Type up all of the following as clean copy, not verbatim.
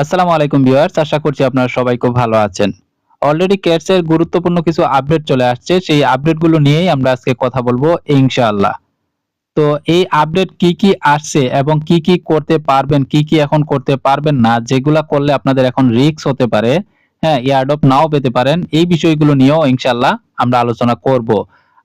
আসসালামু আলাইকুম ভিউয়ার্স, আশা করছি আপনারা সবাই খুব ভালো আছেন। অলরেডি ক্যাটস এর গুরুত্বপূর্ণ কিছু আপডেট চলে আসছে। সেই আপডেটগুলো নিয়েই আমরা আজকে কথা বলবো ইনশাআল্লাহ। তো এই আপডেট কি, কি আসছে এবং কি, কি করতে পারবেন, কি, কি এখন করতে পারবেন না, যেগুলা করলে আপনাদের এখন রিস্ক হতে পারে, হ্যাঁ? এয়ারড্রপ নাও পেতে পারেন। এই বিষয়গুলো নিয়েও ইনশাআল্লাহ আমরা আলোচনা করব।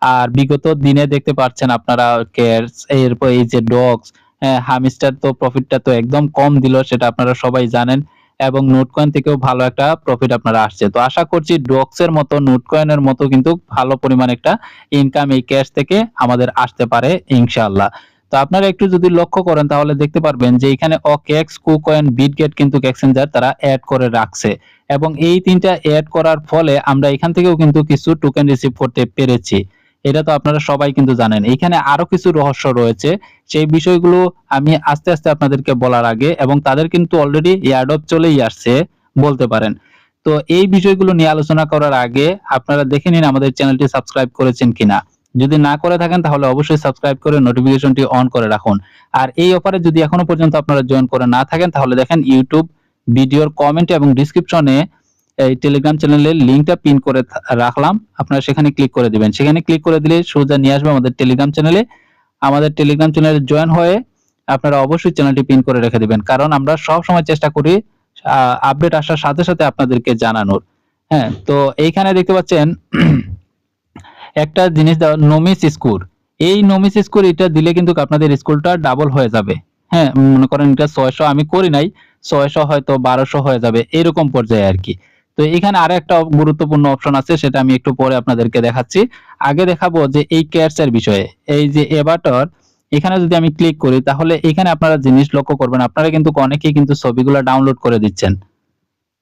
আর বিগত দিনে দেখতে পাচ্ছেন আপনারা ক্যাটস এরপর এই যে ডগস, হ্যাঁ, হামস্টার তো প্রফিটটা তো একদম কম দিল সেটা আপনারা সবাই জানেন এবং নোটকয়েন থেকেও ভালো একটা প্রফিট আপনারা আসছে। তো আশা করছি ডগস এর মতো নোটকয়েনের মতো কিন্তু ভালো পরিমাণ একটা ইনকাম এই ক্যাশ থেকে আমাদের আসতে পারে ইনশাআল্লাহ। তো আপনারা একটু যদি লক্ষ্য করেন তাহলে দেখতে পারবেন যে এখানে OKX, KuCoin, Bitget কিন্তু এক্সচেঞ্জার তারা এড করে রাখছে এবং এই ৩ টা এড করার ফলে আমরা এখান থেকেও কিন্তু কিছু টোকেন রিসিভ করতে পেরেছি। এটা তো আপনারা সবাই কিন্তু জানেন। এইখানে আরো কিছু রহস্য রয়েছে। সেই বিষয়গুলো আমি আস্তে, আস্তে আপনাদেরকে বলার আগে এবং তাদের কিন্তু অলরেডি এয়ারড্রপ চলেই আসছে বলতে পারেন। তো এই বিষয়গুলো নিয়ে আলোচনা করার আগে আপনারা দেখে নিন আমাদের চ্যানেলটি সাবস্ক্রাইব করেছেন কিনা। যদি না করে থাকেন তাহলে অবশ্যই সাবস্ক্রাইব করে নোটিফিকেশনটি অন করে রাখুন। আর এই অফারে যদি এখনো পর্যন্ত আপনারা জয়েন করে না থাকেন তাহলে দেখেন ইউটিউব ভিডিওর কমেন্ট এবং ডেসক্রিপশনে এই টেলিগ্রাম চ্যানেলের লিংকটা পিন করে রাখলাম। আপনারা সেখানে ক্লিক করে দিবেন। সেখানে ক্লিক করে দিলে সোজা নিয়ে আসবে আমাদের টেলিগ্রাম চ্যানেলে। আমাদের টেলিগ্রাম চ্যানেলে জয়েন হয়ে আপনারা অবশ্যই চ্যানেলটি পিন করে রেখে দিবেন। কারণ আমরা সবসময় চেষ্টা করি আপডেট আসার সাথে, সাথে আপনাদেরকে জানানোর। হ্যাঁ? তো এইখানে দেখতে পাচ্ছেন একটা জিনিস দেওয়া নমিস স্কোর। এই নমিস স্কোর এটা দিলে কিন্তু আপনাদের স্কোরটা ডাবল হয়ে যাবে। হ্যাঁ? মনে করেন এটা ৬০০ আমি করি নাই। ৬০০ হয়তো ১২০০ হয়ে যাবে। এরকম পর্যায়ে আরকি। তো এখানে আরেকটা গুরুত্বপূর্ণ অপশন আছে সেটা আমি একটু পরে আপনাদেরকে দেখাচ্ছি। আগে দেখাবো যে এই ক্যাটস এর বিষয়ে। এই যে এভাটর এখানে যদি আমি ক্লিক করি তাহলে এখানে আপনারা জিনিস লক্ষ্য করবেন। আপনারা কিন্তু অনেকেই কিন্তু ছবিগুলা ডাউনলোড করে দিচ্ছেন।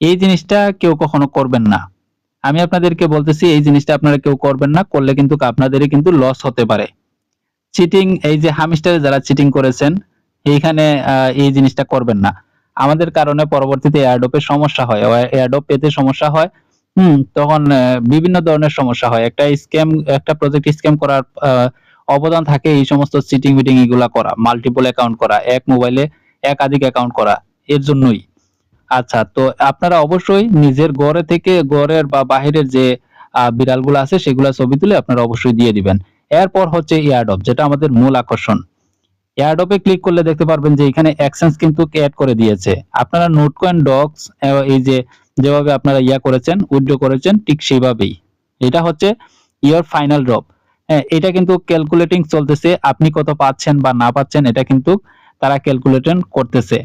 এই জিনিসটা কেউ কখনো করবেন না। আমি আপনাদেরকে বলতেছি এই জিনিসটা আপনারা কেউ করবেন না। করলে কিন্তু আপনাদেরই কিন্তু লস হতে পারে। চিটিং এই যে হামস্টারে যারা চিটিং করেছেন এইখানে এই জিনিসটা করবেন না। আমাদের কারণে পরবর্তীতে এয়ারড্রপ এর সমস্যা হয়। এয়ারড্রপ পেতে সমস্যা হয়। তখন বিভিন্ন ধরনের সমস্যা হয়। একটা প্রজেক্ট স্ক্যাম করার অবদান থাকে এই সমস্ত চিটিং মিটিং এগুলা করা, মাল্টিপল অ্যাকাউন্ট করা, এক মোবাইলে একাধিক অ্যাকাউন্ট করা এর জন্যই। আচ্ছা, তো আপনারা অবশ্যই নিজের ঘরে থেকে ঘরের বা বাহিরের যে বিড়ালগুলো আছে সেগুলা ছবি তুলে আপনারা অবশ্যই দিয়ে দিবেন। এরপর হচ্ছে এয়ারড্রপ যেটা আমাদের মূল আকর্ষণ। এয়ারড্রপে ক্লিক করলে দেখতে পারবেন যে এখানে এক্সচেঞ্জ কিন্তু এড করে দিয়েছে। আপনারা নোটকয়েন ডগস এই যে যেভাবে আপনারা করেছেন, উইথড্র করেছেন ঠিক সেইভাবেই। এটা হচ্ছে ইওর ফাইনাল ড্রপ। হ্যাঁ, এটা কিন্তু ক্যালকুলেটিং চলতেছে। আপনি কত পাচ্ছেন বা না পাচ্ছেন এটা কিন্তু তারা ক্যালকুলেশন করতেছে।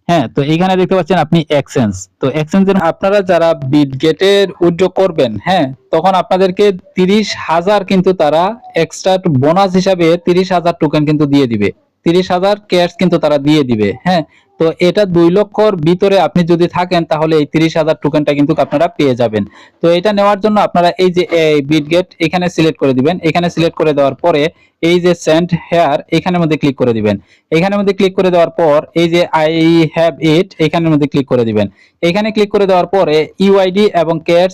হ্যাঁ, তো এখানে দেখতে পাচ্ছেন আপনি এক্সচেঞ্জ। তো এক্সচেঞ্জের আপনারা যারা বিটগেটের উইথড্র করবেন, হ্যাঁ? তখন আপনাদেরকে ৩০,০০০ কিন্তু তারা এক্সট্রা বোনাস হিসাবে ৩০,০০০ টোকেন কিন্তু দিয়ে দিবে। ৩০,০০০ ক্যাশ কিন্তু তারা দিয়ে দিবে। হ্যাঁ? তো এটা ২ লক্ষর ভিতরে আপনি যদি থাকেন তাহলে এই ৩০,০০০ টোকেনটা কিন্তু আপনারা পেয়ে যাবেন। তো এটা নেওয়ার জন্য আপনারা এই যে বিটগেট এখানে সিলেক্ট করে দিবেন। এখানে সিলেক্ট করে দেওয়ার পরে এই যে সেন্ড হেয়ার এখানের মধ্যে ক্লিক করে দিবেন। এখানের মধ্যে ক্লিক করে দেওয়ার পর এই যে আই হ্যাভ ইট এখানের মধ্যে ক্লিক করে দিবেন। এখানে ক্লিক করে দেওয়ার পরে ইউআইডি এবং ক্যাশ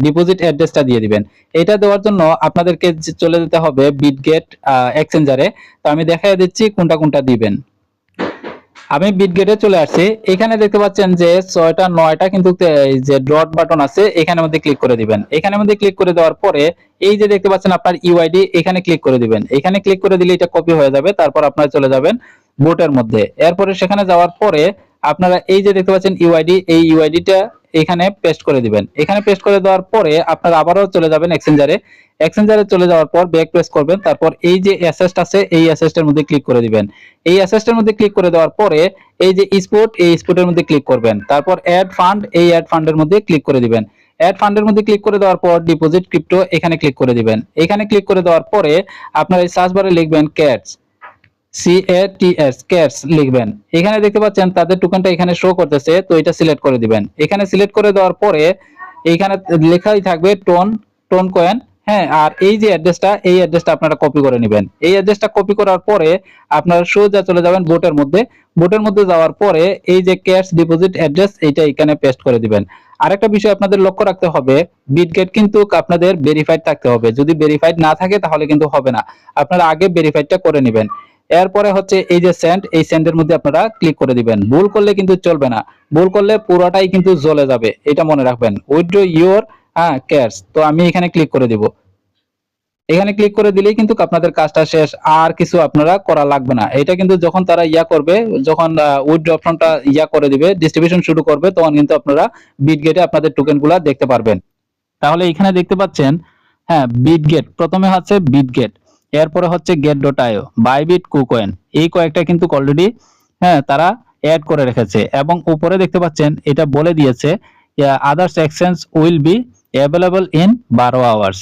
ডিপোজিট অ্যাড্রেসটা দিয়ে দিবেন। এটা দেওয়ার জন্য আপনাদেরকে চলে যেতে হবে বিটগেট এক্সচেঞ্জারে। তো আমি দেখাই দিচ্ছি কোনটা কোনটা দিবেন। আমি বিটগেটে চলে আসছি। এখানে দেখতে পাচ্ছেন যে ৬টা ৯টা কিন্তু এই যে ডট বাটন আছে এখানের মধ্যে ক্লিক করে দিবেন। এখানের মধ্যে ক্লিক করে দেওয়ার পরে এই যে দেখতে পাচ্ছেন আপনার ইউআইডি এখানে ক্লিক করে দিবেন। এখানে ক্লিক করে দিলে এটা কপি হয়ে যাবে। তারপর আপনারা চলে যাবেন বোটের মধ্যে। এরপরে সেখানে যাওয়ার পরে আপনারা এই যে দেখতে পাচ্ছেন ইউআইডি এই ইউআইডিটা এখানে পেস্ট করে দিবেন। এখানে পেস্ট করে দেওয়ার পরে আপনারা আবারও চলে যাবেন এক্সচেঞ্জারে। এক্সচেঞ্জারে চলে যাওয়ার পর ব্যাক প্রেস করবেন। তারপর এই যে অ্যাসেস্ট আছে এই অ্যাসেস্টের মধ্যে ক্লিক করে দিবেন। এই অ্যাসেস্টের মধ্যে ক্লিক করে দেওয়ার পরে এই যে স্পট এই স্পটের মধ্যে ক্লিক করবেন। তারপর অ্যাড ফান্ড এই অ্যাড ফান্ডের মধ্যে ক্লিক করে দিবেন। অ্যাড ফান্ডের মধ্যে ক্লিক করে দেওয়ার পর ডিপোজিট ক্রিপ্টো এখানে ক্লিক করে দিবেন। এখানে ক্লিক করে দেওয়ার পরে আপনারা এই সার্চ বারে লিখবেন ক্যাটস CATS ক্যাটস লিখবেন। এখানে দেখতে পাচ্ছেন তাদের টোকেনটা এখানে শো করতেছে তো এটা সিলেক্ট করে দিবেন। এখানে সিলেক্ট করে দেওয়ার পরে এইখানে লেখাই থাকবে টোন কয়েন। হ্যাঁ, আর এই যে অ্যাড্রেসটা এই অ্যাড্রেসটা আপনারা কপি করে নেবেন। এই অ্যাড্রেসটা কপি করার পরে আপনারা সোজা চলে যাবেন বোটের মধ্যে। বোটের মধ্যে যাওয়ার পরে এই যে ক্যাশ ডিপোজিট অ্যাড্রেস এইটা এখানে পেস্ট করে দিবেন। আরেকটা বিষয় আপনাদের লক্ষ্য রাখতে হবে বিটগেট কিন্তু আপনাদের ভেরিফাইড থাকতে হবে। যদি ভেরিফাইড না থাকে তাহলে কিন্তু হবে না। আপনারা আগে ভেরিফাইডটা করে নেবেন। এরপরে হচ্ছে এই যে সেন্ড, এই সেন্ডের মধ্যে আপনারা ক্লিক করে দিবেন। ভুল করলে কিন্তু চলবে না, ভুল করলে পুরোটাই কিন্তু জ্বলে যাবে, এটা মনে রাখবেন। উইথড্র ইউর ক্যাশ, তো আমি এখানে ক্লিক করে দিব। এখানে ক্লিক করে দিলেই কিন্তু আপনাদের কাজটা শেষ, আর কিছু আপনারা করা লাগবে না। এটা কিন্তু যখন তারা করবে, যখন উইথড্র অপশনটা করে দিবে, ডিস্ট্রিবিউশন শুরু করবে, তখন কিন্তু আপনারা বিটগেটে আপনাদের টোকেনগুলো দেখতে পারবেন। তাহলে এখানে দেখতে পাচ্ছেন, হ্যাঁ, বিটগেট প্রথমে হচ্ছে বিটগেট, এরপরে হচ্ছে get.io, বাইবিট, কুকয়েন, এই কয়েকটা কিন্তু অলরেডি তারা অ্যাড করে রেখেছে। এবং উপরে দেখতে পাচ্ছেন এটা বলে দিয়েছে others exchange will be available in 12 hours.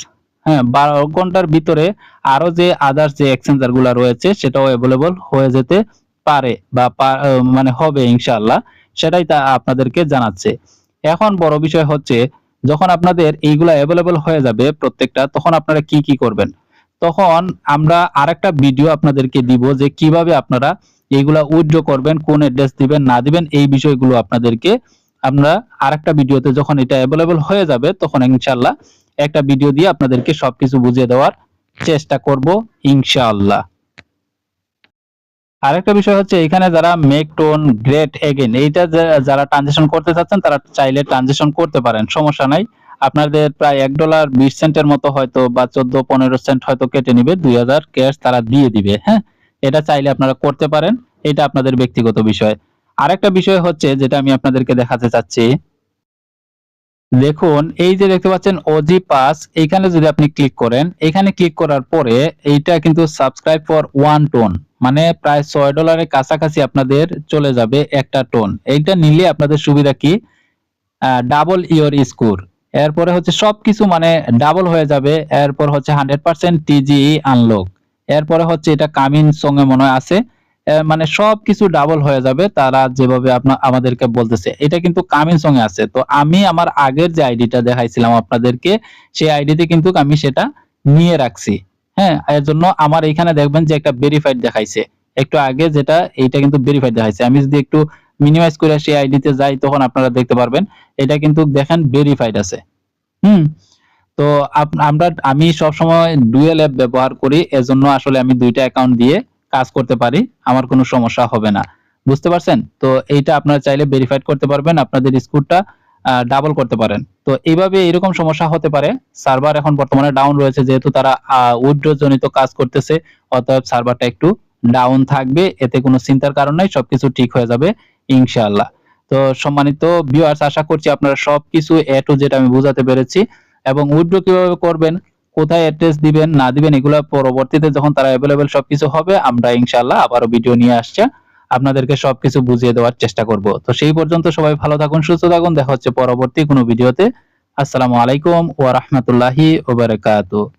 12 ঘন্টার ভিতরে আরো যে আদার্স যে এক্সচেঞ্জার গুলা রয়েছে সেটাও অ্যাভেলেবল হয়ে যেতে পারে বা মানে হবে ইনশাআল্লাহ, সেটাই তা আপনাদেরকে জানাচ্ছে। এখন বড় বিষয় হচ্ছে, যখন আপনাদের এইগুলা অ্যাভেলেবল হয়ে যাবে প্রত্যেকটা, তখন আপনারা কি কি করবেন। তখন আমরা আরেকটা ভিডিও আপনাদেরকে দিব যে কিভাবে আপনারা এইগুলা উইথড্র করবেন, কোন অ্যাড্রেস দিবেন না দিবেন, এই বিষয়গুলো আপনাদেরকে আমরা আরেকটা ভিডিওতে, যখন এটা অ্যাভেলেবল হয়ে যাবে, তখন ইনশাআল্লাহ একটা ভিডিও দিয়ে আপনাদেরকে সবকিছু বুঝিয়ে দেওয়ার চেষ্টা করব ইনশাআল্লাহ। আরেকটা বিষয় হচ্ছে, এখানে যারা মেক টোন গ্রেট এগেইন, এইটা যারা ট্রানজাকশন করতে চাচ্ছেন তারা চাইলে ট্রানজাকশন করতে পারেন, সমস্যা নাই। আপনাদের প্রায় $1.20 মতো হয়তো, বা 14-15 সেন্ট হয়তো কেটে নিবে, 2000 ক্যাশ তারা দিয়ে দিবে। এটা চাইলে আপনারা করতে পারেন, এটা আপনাদের ব্যক্তিগত বিষয়। আরেকটা বিষয় হচ্ছে যেটা আমি আপনাদেরকে দেখাতে চাচ্ছি, দেখুন এই যে দেখতে পাচ্ছেন ওজি পাস, এইখানে যদি আপনি ক্লিক করেন, এখানে ক্লিক করার পরে এইটা কিন্তু সাবস্ক্রাইব ফর 1 টোন, মানে প্রায় $6 কাছাকাছি আপনাদের চলে যাবে একটা টোন। এইটা নিলে আপনাদের সুবিধা কি, ডাবল ইওর স্কোর, এরপরে হচ্ছে সবকিছু মানে ডাবল হয়ে যাবে। এরপর হচ্ছে 100% টিজিই আনলক, এরপরে হচ্ছে এটা কামিং সঙ্গে মনে হয় আছে, মানে সবকিছু ডাবল হয়ে যাবে তারা যেভাবে আমাদেরকে বলতেছে। এটা কিন্তু কামিং সঙ্গে আছে। তো আমি আমার আগের যে আইডিটা দেখাইছিলাম আপনাদেরকে, সেই আইডিতে কিন্তু আমি সেটা নিয়ে রাখছি। এর জন্য আমার এখানে দেখবেন যে একটা ভেরিফাইড দেখাইছে, একটু আগে যেটা, এইটা কিন্তু ভেরিফাইড দেখাইছে। আমি যদি একটু মিনিমাইজ করে সেই আইডিতে যাই, তখন আপনারা দেখতে পারবেন এটা কিন্তু দেখেন ভেরিফাইড আছে। হুম তো আমি সবসময় ডুয়েল অ্যাপ ব্যবহার করি, এজন্য আসলে আমি দুইটা অ্যাকাউন্ট দিয়ে কাজ করতে পারি, আমার কোনো সমস্যা হবে না। বুঝতে পারছেন? তো এইটা আপনারা চাইলে ভেরিফাইড করতে পারবেন, আপনাদের স্কোরটা ডাবল করতে পারেন। তো এইভাবে এরকম সমস্যা হতে পারে। সার্ভার এখন বর্তমানে ডাউন রয়েছে, যেহেতু তারা উইথড্র জনিত কাজ করতেছে, অতএব সার্ভারটা একটু ডাউন থাকবে, এতে কোনো চিন্তার কারণ নাই, সবকিছু ঠিক হয়ে যাবে ইনশাআল্লাহ। তো সম্মানিত ভিউয়ার্স, আশা করছি আপনারা সবকিছু এ টু জেড আমি বোঝাতে পেরেছি। এবং উইথড্র কিভাবে করবেন, কোথায় অ্যাড্রেস দিবেন না দিবেন, এগুলো পরবর্তীতে যখন তারা অ্যাভেলেবেল সবকিছু হবে, আমরা ইনশাআল্লাহ আবারও ভিডিও নিয়ে আসছে, আপনাদেরকে সবকিছু বুঝিয়ে দেওয়ার চেষ্টা করব। তো সেই পর্যন্ত সবাই ভালো থাকুন, সুস্থ থাকুন, দেখা হচ্ছে পরবর্তী কোনো ভিডিওতে। আসসালামু আলাইকুম ওয়া রাহমাতুল্লাহি ওয়া বারাকাতুহু।